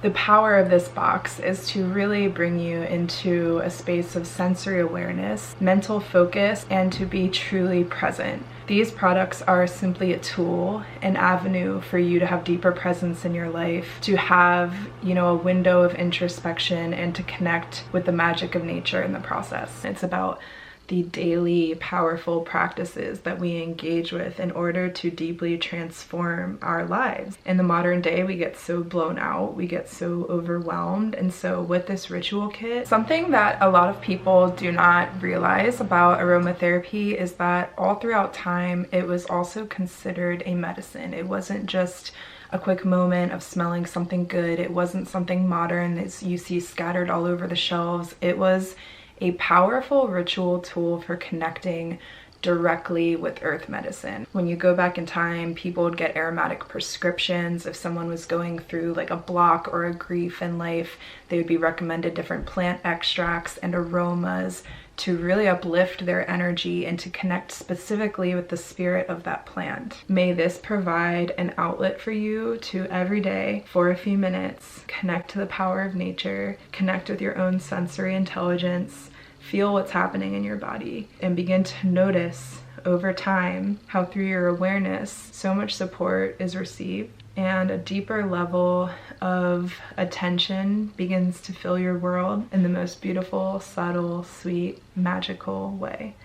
The power of this box is to really bring you into a space of sensory awareness, mental focus, and to be truly present. These products are simply a tool, an avenue for you to have deeper presence in your life, to have, a window of introspection and to connect with the magic of nature in the process. It's about the daily powerful practices that we engage with in order to deeply transform our lives. In the modern day, we get so blown out, we get so overwhelmed, and so with this ritual kit, something that a lot of people do not realize about aromatherapy is that all throughout time, it was also considered a medicine. It wasn't just a quick moment of smelling something good. It wasn't something modern that you see scattered all over the shelves. It was a powerful ritual tool for connecting directly with earth medicine. When you go back in time, people would get aromatic prescriptions. If someone was going through like a block or a grief in life, they would be recommended different plant extracts and aromas to really uplift their energy and to connect specifically with the spirit of that plant. May this provide an outlet for you to every day, for a few minutes, connect to the power of nature, connect with your own sensory intelligence, feel what's happening in your body, and begin to notice over time how through your awareness so much support is received and a deeper level of attention begins to fill your world in the most beautiful, subtle, sweet, magical way.